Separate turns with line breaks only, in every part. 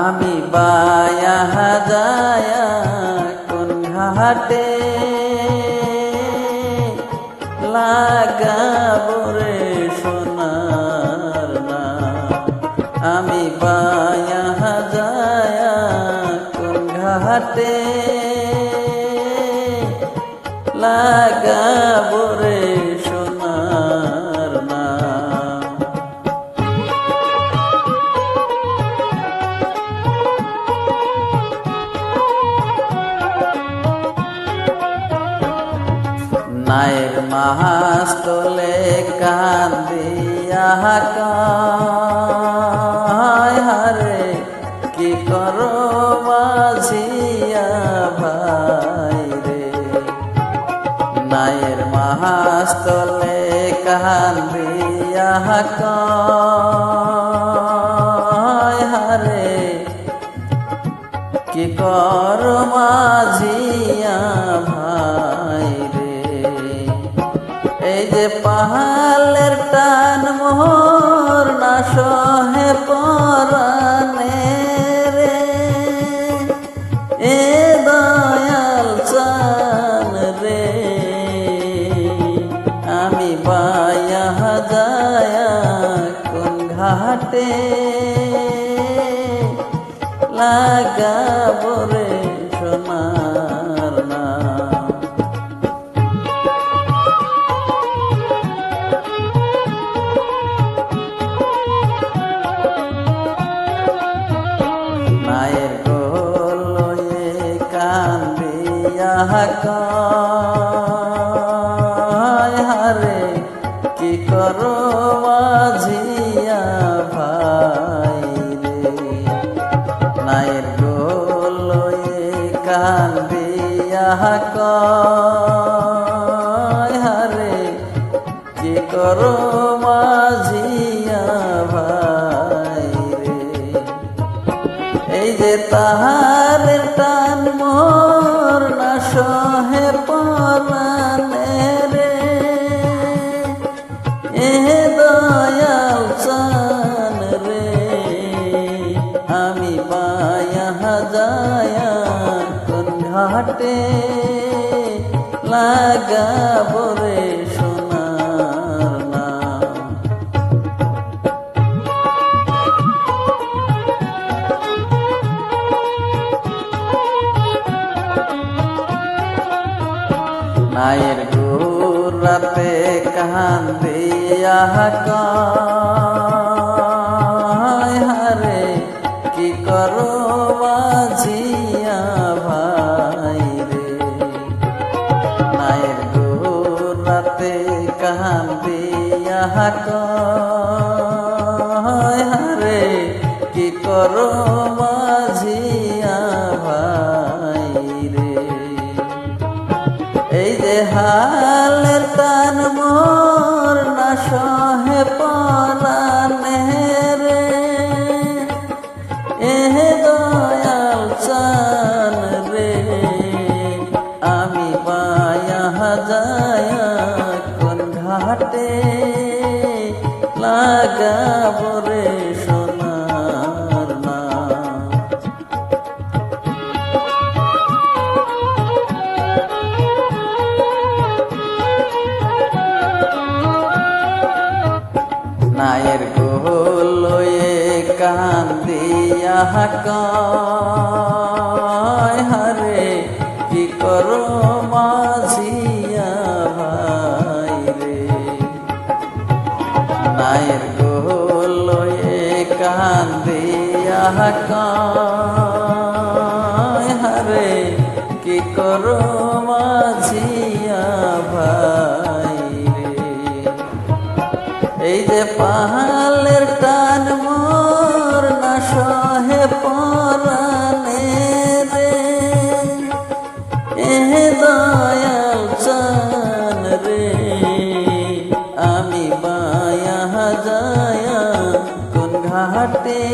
আমি বায়া যায়া কোন ঘাটে লাগাবো রে সোনার না। আমি বায়া যায়া কোন ঘাটে লাগাবো রে সোনার না। নায়ের মাহাস তোলে কান্দিয়া কায় হারে কি করো মাঝিয়া ভাই রে। নায়ের মাহাস তোলে কান্দিয়া কায় হারে কি করো মাঝিয়া ভাই রে। এই যে পাহালের টান মোহর না সহে পরানে রে। এ দয়াল চান রে আমি বায়া যায়া কোন ঘাটে লাগাবো রে সোনার না। নায়ের গোলয়ে কান্দিয়া কায় হারে কি করো মাঝিয়া ভাই রে। নায়ের গোলয়ে কান্দিয়া কায় হারে কি করো মাঝিয়া ভাই রে। এই যে তাহারের টান মোর না সহে পরানে রে। এ দয়াল চান রে আমি বায়া যায়া কোন ঘাটে লাগাবো রে সোনার না। নায়ের গোরাতে কান্দিয়া কায় হারে কি করো মাঝিয়া ভাই রে। নায়ের গোরাতে কান্দিয়া কায় হারে কি করো মাঝিয়া ভাই রে। এই যে হালের টান মোর না সহে পরানে রে। এ দয়াল চান রে আমি বায়া যায়া কোন ঘাটে লাগাবো রে সোনার না। নায়ের গোলয়ে কান্দিয়া কায় হারে কি করো মাঝিয়া ভাই রে। নায়ের গোলয়ে কান্দিয়া কায় হারে কি করো মাঝিয়া ভাই রে। এই যে পাহালের টান মোর না সহে পরানে রে। এ দয়াল চান রে আমি বায়া যায়া কোন ঘাটে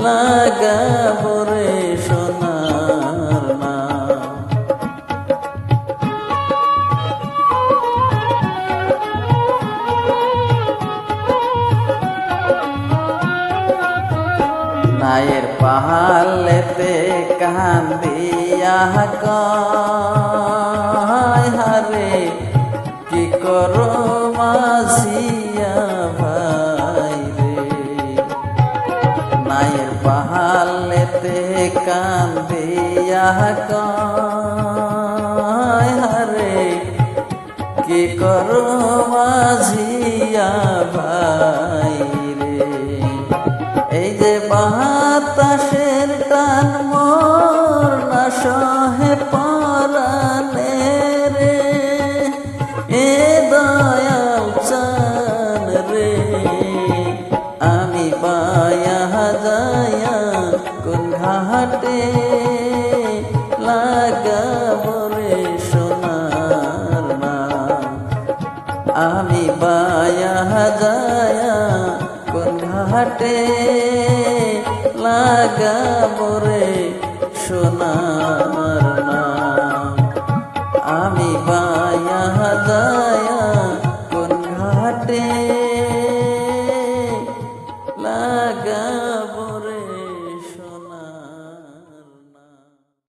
লাগাবো রে সোনার না। পাহালেতে কান্দিয়া কয় হারে কি করো মাঝিয়া ভাই রে। নায়ের পাহালেতে কান্দিয়া কয় হারে কি করো মাঝিয়া ভাই রে। এই যে বাতাসের টান মোর না সহে পরানে রে, এ দয়াল চান রে। আমি বায়া যায়া কোন ঘাটে লাগাবো রে সোনার নাম। আমি বায়া যায়া কোন ঘাটে লাগাবো রে সোনার